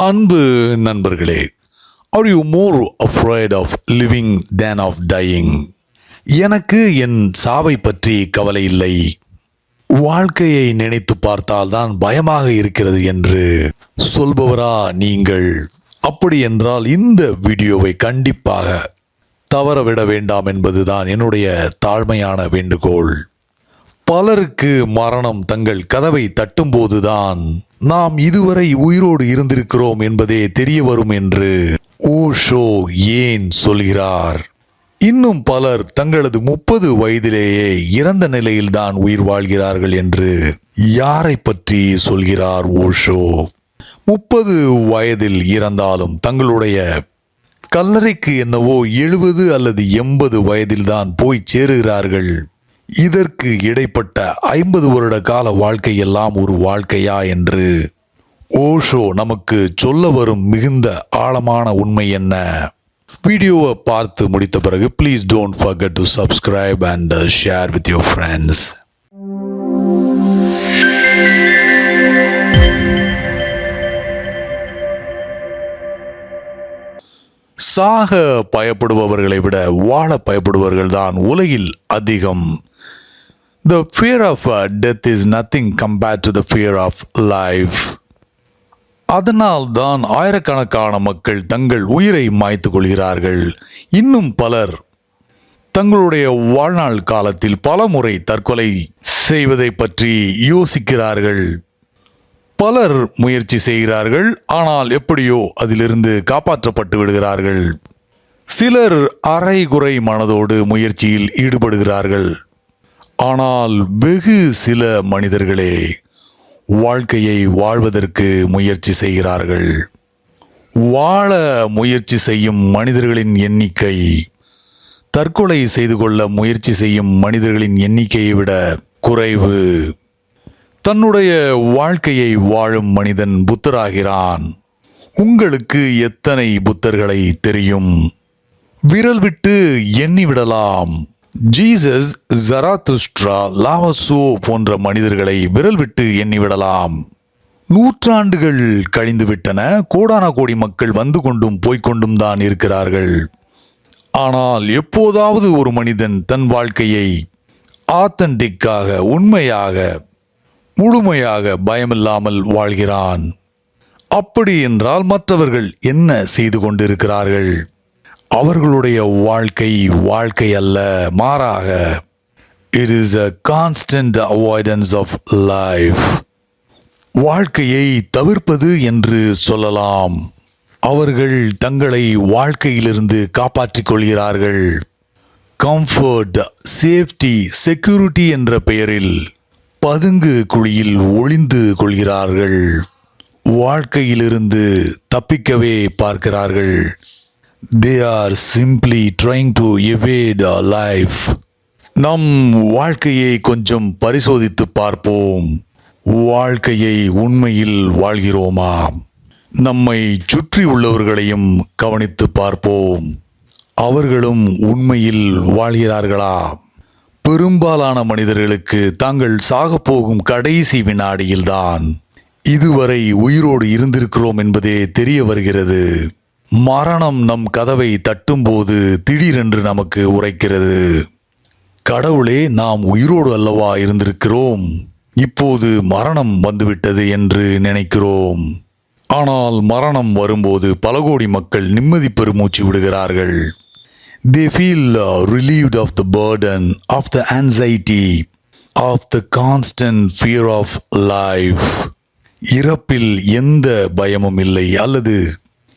அன்பு நண்பர்களே, are you more afraid of living than of dying? எனக்கு என் சாவை பற்றி கவலை இல்லை, வாழ்க்கையை நினைத்து பார்த்தால்தான் பயமாக இருக்கிறது என்று சொல்பவரா நீங்கள்? அப்படி என்றால் இந்த வீடியோவை கண்டிப்பாக தவறவிட வேண்டாம் என்பதுதான் என்னுடைய தாழ்மையான வேண்டுகோள். பலருக்கு மரணம் தங்கள் கதவை தட்டும்போதுதான் நாம் இதுவரை உயிரோடு இருந்திருக்கிறோம் என்பதே தெரிய வரும் என்று ஓஷோ ஏன் சொல்கிறார்? இன்னும் பலர் தங்களது 30 வயதிலேயே இறந்த நிலையில்தான் உயிர் வாழ்கிறார்கள் என்று யாரை பற்றி சொல்கிறார் ஓஷோ? 30 வயதில் இறந்தாலும் தங்களுடைய கல்லறைக்கு என்னவோ 70 அல்லது 80 வயதில்தான் போய் சேருகிறார்கள். இதற்கு இடைப்பட்ட 50 வருட கால வாழ்க்கை எல்லாம் ஒரு வாழ்க்கையா என்று ஓஷோ நமக்கு சொல்ல வரும் மிகுந்த ஆழமான உண்மை என்ன? வீடியோவை பார்த்து முடித்த பிறகு please don't forget to subscribe and share with your friends. சாக பயப்படுபவர்களை விட வாழ பயப்படுபவர்கள் தான் உலகில் அதிகம். The fear of death is nothing compared to the fear of life. அதனால் தான் ஆயிரக்கணக்கான மக்கள் தங்கள் உயிரை மாய்த்து கொள்கிறார்கள். இன்னும் பலர் தங்களுடைய வாழ்நாள் காலத்தில் பல முறை தற்கொலை செய்வதை பற்றி யோசிக்கிறார்கள். பலர் முயற்சி செய்கிறார்கள், ஆனால் எப்படியோ அதிலிருந்து காப்பாற்றப்பட்டு விடுகிறார்கள். சிலர் அரைகுறை மனதோடு முயற்சியில் ஈடுபடுகிறார்கள். ஆனால் வெகு சில மனிதர்களே வாழ்க்கையை வாழ்வதற்கு முயற்சி செய்கிறார்கள். வாழ முயற்சி செய்யும் மனிதர்களின் எண்ணிக்கை தற்கொலை செய்து கொள்ள முயற்சி செய்யும் மனிதர்களின் எண்ணிக்கையை விட குறைவு. தன்னுடைய வாழ்க்கையை வாழும் மனிதன் புத்தராகிறான். உங்களுக்கு எத்தனை புத்தர்களை தெரியும்? விரல் விட்டு எண்ணிவிடலாம். ஜீசஸ், ஜராத்துஸ்ட்ரா, லாவசோ போன்ற மனிதர்களை விரல் விட்டு எண்ணிவிடலாம். நூற்றாண்டுகள் கழிந்துவிட்டன. கோடான கோடி மக்கள் வந்து கொண்டும் போய்கொண்டும் தான் இருக்கிறார்கள். ஆனால் எப்போதாவது ஒரு மனிதன் தன் வாழ்க்கையை ஆத்தன்டிக்காக, உண்மையாக, முழுமையாக பயமில்லாமல் வாழ்கிறான். அப்படி என்றால் மற்றவர்கள் என்ன செய்து கொண்டிருக்கிறார்கள்? அவர்களுடைய வாழ்க்கை அல்ல, மாறாக it is a constant avoidance of life. வாழ்க்கையை தவிர்ப்பது என்று சொல்லலாம். அவர்கள் தங்களை வாழ்க்கையிலிருந்து காப்பாற்றிக் கொள்கிறார்கள். கம்ஃபர்ட், சேஃப்டி, செக்யூரிட்டி என்ற பெயரில் பதுங்கு குழியில் ஒளிந்து கொள்கிறார்கள். வாழ்க்கையிலிருந்து தப்பிக்கவே பார்க்கிறார்கள். They are simply trying to evade life. நம் வாழ்க்கையை கொஞ்சம் பரிசோதித்து பார்ப்போம். வாழ்க்கையை உண்மையில் வாழ்கிறோமா? நம்மை சுற்றி உள்ளவர்களையும் கவனித்து பார்ப்போம். அவர்களும் உண்மையில் வாழ்கிறார்களா? பெரும்பாலான மனிதர்களுக்கு தாங்கள் சாகப்போகும் கடைசி வினாடியில்தான் இதுவரை உயிரோடு இருந்திருக்கிறோம் என்பதே தெரிய வருகிறது. மரணம் நம் கதவை தட்டும்போது திடீரென்று நமக்கு உரைக்கிறது, கடவுளே, நாம் உயிரோடு அல்லவா இருந்திருக்கிறோம், இப்போது மரணம் வந்துவிட்டது என்று நினைக்கிறோம். ஆனால் மரணம் வரும்போது பல கோடி மக்கள் நிம்மதி பெருமூச்சு விடுகிறார்கள். They feel relieved of the burden, of the anxiety, of the constant fear of life. இறப்பில் எந்த பயமும் இல்லை, அல்லது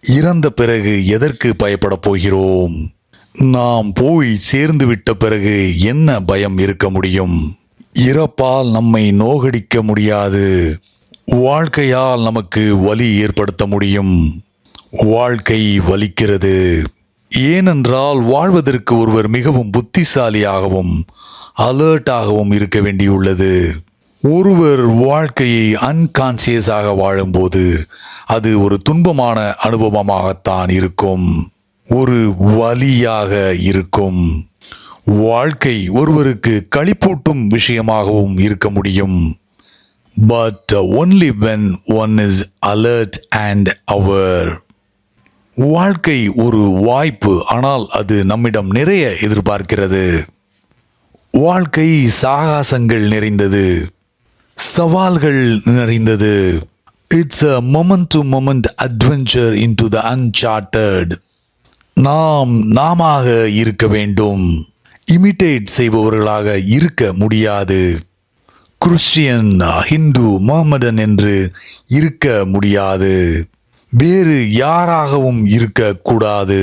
இறந்த பிறகு எதற்கு பயப்பட போகிறோம்? நாம் போய் சேர்ந்து விட்ட பிறகு என்ன பயம் இருக்க முடியும்? இறப்பால் நம்மை நோகடிக்க முடியாது. வாழ்க்கையால் நமக்கு வலி ஏற்படுத்த முடியும். வாழ்க்கை வலிக்கிறது. ஏனென்றால் வாழ்வதற்கு ஒருவர் மிகவும் புத்திசாலியாகவும் அலர்ட்டாகவும் இருக்க வேண்டியுள்ளது. ஒருவர் வாழ்க்கையை அன்கான்சியஸாக வாழும்போது அது ஒரு துன்பமான அனுபவமாகத்தான் இருக்கும், ஒரு வலியாக இருக்கும். வாழ்க்கை ஒருவருக்கு களிப்பூட்டும் விஷயமாகவும் இருக்க முடியும். but only when one is alert and aware. வாழ்க்கை ஒரு வாய்ப்பு, ஆனால் அது நம்மிடம் நிறைய எதிர்பார்க்கிறது. வாழ்க்கை சாகசங்கள் நிறைந்தது, சவால்கள் நிறைந்தது. It's a moment to moment adventure into the uncharted. நாமாக இருக்க வேண்டும். இமிட்டேட் செய்பவர்களாக இருக்க முடியாது. கிறிஸ்டியன், ஹிந்து, முகமடன் என்று இருக்க முடியாது. வேறு யாராகவும் இருக்கக்கூடாது.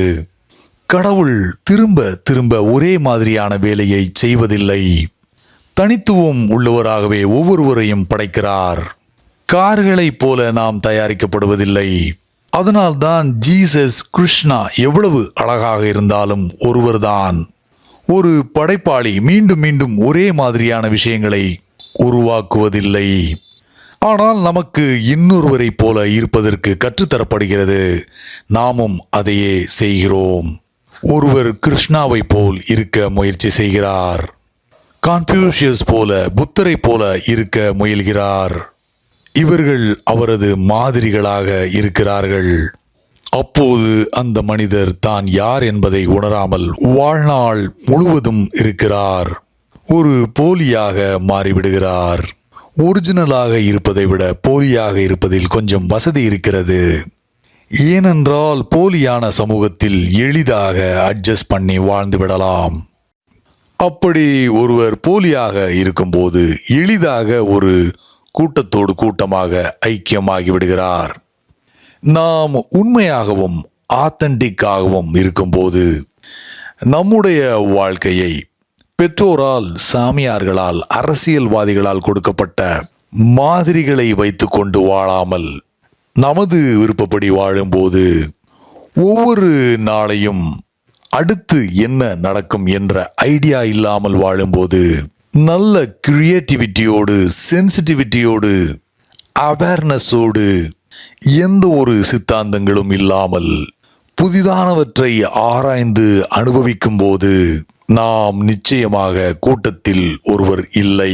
கடவுள் திரும்ப திரும்ப ஒரே மாதிரியான வேலையை செய்வதில்லை. தனித்துவம் உள்ளவராகவே ஒவ்வொருவரையும் படைக்கிறார். கார்களைப் போல நாம் தயாரிக்கப்படுவதில்லை. அதனால்தான் ஜீசஸ், கிருஷ்ணா எவ்வளவு அழகாக இருந்தாலும் ஒருவர்தான். ஒரு படைப்பாளி மீண்டும் மீண்டும் ஒரே மாதிரியான விஷயங்களை உருவாக்குவதில்லை. ஆனால் நமக்கு இன்னொருவரைப் போல இருப்பதற்கு கற்றுத்தரப்படுகிறது. நாமும் அதையே செய்கிறோம். ஒருவர் கிருஷ்ணாவை போல் இருக்க முயற்சி செய்கிறார். கான்ஃபியூஷியஸ் போல, புத்தரை போல இருக்க முயல்கிறார். இவர்கள் அவரது மாதிரிகளாக இருக்கிறார்கள். அப்போது அந்த மனிதர் தான் யார் என்பதை உணராமல் வாழ்நாள் முழுவதும் இருக்கிறார். ஒரு போலியாக மாறிவிடுகிறார். ஒரிஜினலாக இருப்பதை விட போலியாக இருப்பதில் கொஞ்சம் வசதி இருக்கிறது. ஏனென்றால் போலியான சமூகத்தில் எளிதாக அட்ஜஸ்ட் பண்ணி வாழ்ந்து விடலாம். அப்படி ஒருவர் போலியாக இருக்கும்போது எளிதாக ஒரு கூட்டத்தோடு கூட்டமாக ஐக்கியமாகி விடுகிறார். நாம் உண்மையாகவும் ஆத்தென்டிக்காகவும் இருக்கும்போது நம்முடைய வாழ்க்கையை பெற்றோரால், சாமியார்களால், அரசியல்வாதிகளால் கொடுக்கப்பட்ட மாதிரிகளை வைத்துக்கொண்டு வாழாமல் நமது விருப்பப்படி வாழும்போது, ஒவ்வொரு நாளையும் அடுத்து என்ன நடக்கும் என்ற ஐடியா இல்லாமல் வாழும்போது, நல்ல கிரியேட்டிவிட்டியோடு, சென்சிட்டிவிட்டியோடு, அவேர்னஸோடு, எந்த ஒரு சித்தாந்தங்களும் இல்லாமல் புதிதானவற்றை ஆராய்ந்து அனுபவிக்கும் போது நாம் நிச்சயமாக கூட்டத்தில் ஒருவர் இல்லை.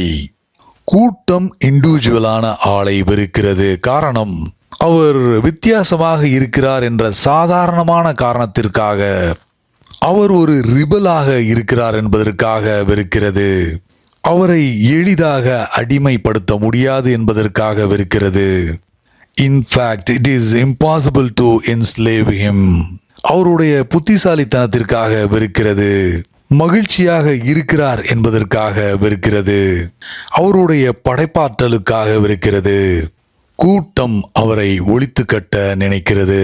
கூட்டம் இண்டிவிஜுவலான ஆளை வெறுக்கிறது. காரணம், அவர் வித்தியாசமாக இருக்கிறார் என்ற சாதாரணமான காரணத்திற்காக, அவர் ஒரு ரிபலாக இருக்கிறார் என்பதற்காக வெறுக்கிறது. அவரை எளிதாக அடிமைப்படுத்த முடியாது என்பதற்காக வெறுக்கிறது. In fact it is impossible to enslave him. அவருடைய புத்திசாலித்தனத்திற்காக வெறுக்கிறது. மகிழ்ச்சியாக இருக்கிறார் என்பதற்காக வெறுக்கிறது. அவருடைய படைப்பாற்றலுக்காக வெறுக்கிறது. கூட்டம் அவரை ஒழித்து கட்ட நினைக்கிறது.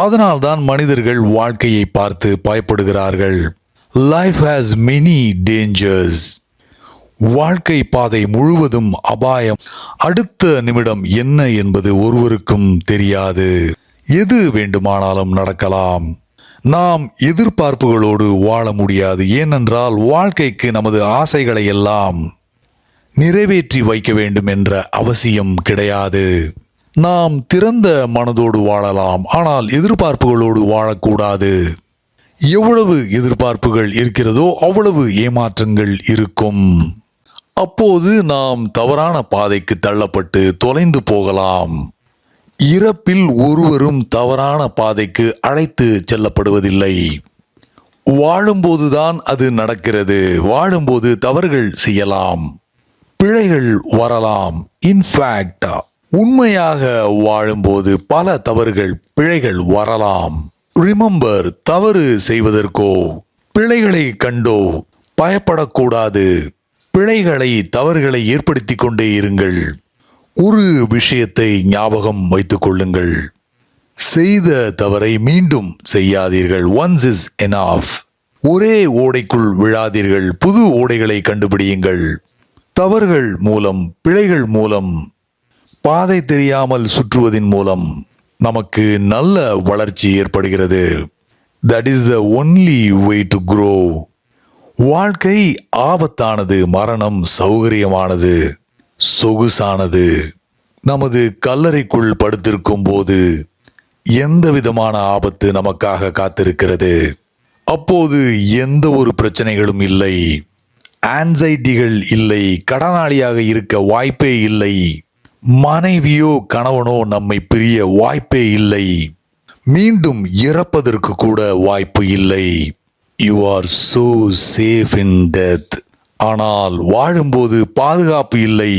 அதனால்தான் மனிதர்கள் வாழ்க்கையை பார்த்து பயப்படுகிறார்கள். Life has many dangers. வாழ்க்கை பாதை முழுவதும் அபாயம். அடுத்த நிமிடம் என்ன என்பது ஒருவருக்கும் தெரியாது. எது வேண்டுமானாலும் நடக்கலாம். நாம் எதிர்பார்ப்புகளோடு வாழ முடியாது. ஏனென்றால் வாழ்க்கைக்கு நமது ஆசைகளை எல்லாம் நிறைவேற்றி வைக்க வேண்டும் என்ற அவசியம் கிடையாது. நாம் திறந்த மனதோடு வாழலாம், ஆனால் எதிர்பார்ப்புகளோடு வாழக்கூடாது. எவ்வளவு எதிர்பார்ப்புகள் இருக்கிறதோ அவ்வளவு ஏமாற்றங்கள் இருக்கும். அப்போது நாம் தவறான பாதைக்கு தள்ளப்பட்டு தொலைந்து போகலாம். இறப்பில் ஒருவரும் தவறான பாதைக்கு அழைத்து செல்லப்படுவதில்லை. வாழும்போதுதான் அது நடக்கிறது. வாழும்போது தவறுகள் செய்யலாம், பிழைகள் வரலாம். இன்ஃபேக்ட் உண்மையாக வாழும்போது பல தவறுகள், பிழைகள் வரலாம். ரிமெம்பர், தவறு செய்வதற்கோ பிழைகளை கண்டோ பயப்படக்கூடாது. பிழைகளை, தவறுகளை ஏற்படுத்தி கொண்டே இருங்கள். ஒரு விஷயத்தை ஞாபகம் வைத்துக் கொள்ளுங்கள். செய்த தவறை மீண்டும் செய்யாதீர்கள். Once is enough. ஒரே ஓடைக்குள் விழாதீர்கள். புது ஓடைகளை கண்டுபிடியுங்கள். தவறுகள் மூலம், பிழைகள் மூலம், பாதை தெரியாமல் சுற்றுவதின் மூலம் நமக்கு நல்ல வளர்ச்சி ஏற்படுகிறது. That is the only way to grow. வாழ்க்கை ஆபத்தானது, மரணம் சௌகரியமானது, சொகுசானது. நமது கல்லறைக்குள் படுத்திருக்கும் போது எந்த விதமான ஆபத்து நமக்காக காத்திருக்கிறது? அப்போது எந்த ஒரு பிரச்சனைகளும் இல்லை. ஆன்சைட்டிகள் இல்லை, கடனாளியாக இருக்க வாய்ப்பே இல்லை, மனைவியோ கணவனோ நம்மை பிரிய வாய்ப்பே இல்லை, மீண்டும் இறப்பதற்கு கூட வாய்ப்பு இல்லை. You are so safe in death. ஆனால் வாழும்போது பாதுகாப்பு இல்லை,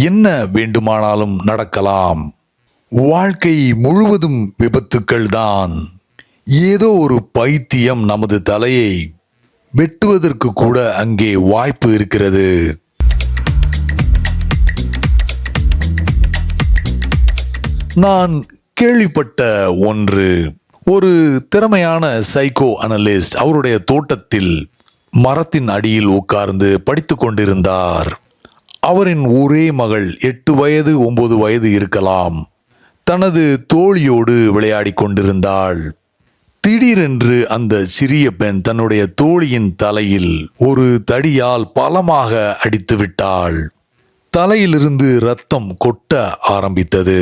என்ன வேண்டுமானாலும் நடக்கலாம். வாழ்க்கை முழுவதும் விபத்துக்கள் தான். ஏதோ ஒரு பைத்தியம் நமது தலையை வெட்டுவதற்கு கூட அங்கே வாய்ப்பு இருக்கிறது. நான் கேள்விப்பட்ட ஒன்று, ஒரு திறமையான சைக்கோ அனலிஸ்ட் அவருடைய தோட்டத்தில் மரத்தின் அடியில் உட்கார்ந்து படித்துக் கொண்டிருந்தார். அவரின் ஒரே மகள் 8 வயது 9 வயது இருக்கலாம். தனது தோழியோடு விளையாடி கொண்டிருந்தாள். திடீரென்று அந்த சிறிய பெண் தன்னுடைய தோழியின் தலையில் ஒரு தடியால் பலமாக அடித்து விட்டாள். தலையிலிருந்து இரத்தம் கொட்ட ஆரம்பித்தது.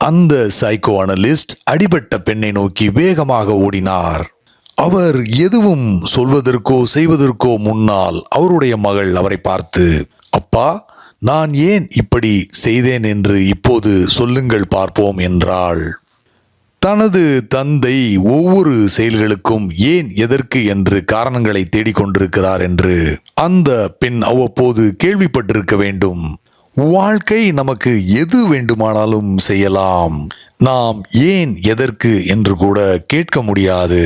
அந்த சைக்கோ அனலிஸ்ட் அடிபட்ட பெண்ணை நோக்கி வேகமாக ஓடினார். அவர் எதுவும் சொல்வதற்கோ செய்வதற்கோ முன்னால் அவருடைய மகள் அவரை பார்த்து, அப்பா, நான் ஏன் இப்படி செய்தேன் என்று இப்போது சொல்லுங்கள் பார்ப்போம் என்றாள். தனது தந்தை ஒவ்வொரு செயல்களுக்கும் ஏன் எதற்கு என்று காரணங்களை தேடிக்கொண்டிருக்கிறார் என்று அந்த பெண் அவ்வப்போது கேள்விப்பட்டிருக்க வேண்டும். வாழ்க்கை நமக்கு எது வேண்டுமானாலும் செய்யலாம். நாம் ஏன் எதற்கு என்று கூட கேட்க முடியாது.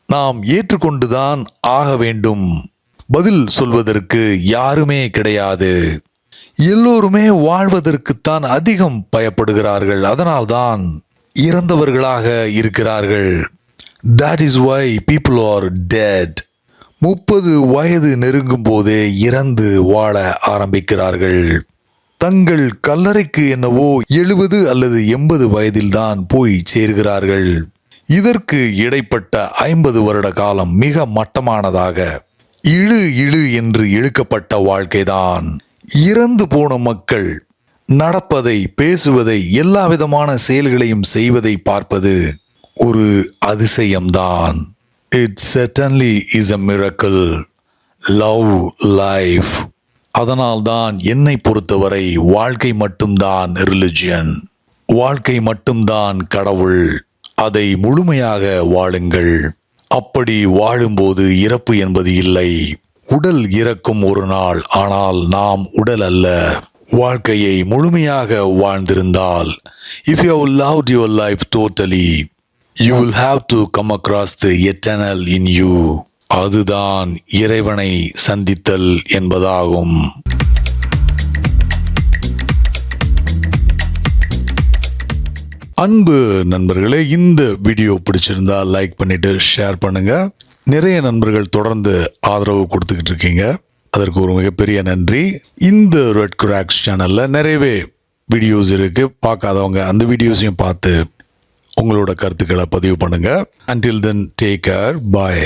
நாம் ஏற்றுக்கொண்டுதான் ஆக வேண்டும். பதில் சொல்வதற்கு யாருமே கிடையாது. எல்லோருமே வாழ்வதற்குத்தான் அதிகம் பயப்படுகிறார்கள். அதனால்தான் இறந்தவர்களாக இருக்கிறார்கள். That is why people are dead. 30 வயது நெருங்கும் போதே இறந்து வாழ ஆரம்பிக்கிறார்கள். தங்கள் கல்லறைக்கு என்னவோ 70 அல்லது 80 வயதில்தான் போய் சேர்கிறார்கள். இதற்கு இடைப்பட்ட 50 வருட காலம் மிக மட்டமானதாக இழு என்று இழுக்கப்பட்ட வாழ்க்கைதான். இறந்து போன மக்கள் நடப்பதை, பேசுவதை, எல்லா விதமான செயல்களையும் செய்வதை பார்ப்பது ஒரு அதிசயம்தான். It certainly is a miracle. Love life. அதனால்தான் என்னை பொறுத்தவரை வாழ்க்கை மட்டும்தான் ரிலிஜியன். வாழ்க்கை மட்டும்தான் கடவுள். அதை முழுமையாக வாழுங்கள். அப்படி வாழும்போது இறப்பு என்பது இல்லை. உடல் இறக்கும் ஒரு நாள், ஆனால் நாம் உடல் அல்ல. வாழ்க்கையை முழுமையாக வாழ்ந்திருந்தால், if you have loved your life totally, you will have to come across the eternal in you. அதுதான் இறைவனை சந்தித்தல் என்பதாகும். அன்பு நண்பர்களே, இந்த வீடியோ பிடிச்சிருந்தா லைக் பண்ணிட்டு ஷேர் பண்ணுங்க. நிறைய நண்பர்கள் தொடர்ந்து ஆதரவு கொடுத்துக்கிட்டு இருக்கீங்க. அதற்கு ஒரு மிகப்பெரிய நன்றி. இந்த ரெட் கிராக்ஸ் சேனல்ல நிறையவே வீடியோஸ் இருக்கு. பார்க்காதவங்க அந்த வீடியோஸையும் பார்த்து உங்களோட கருத்துக்களை பதிவு பண்ணுங்க. Until then, take care. Bye.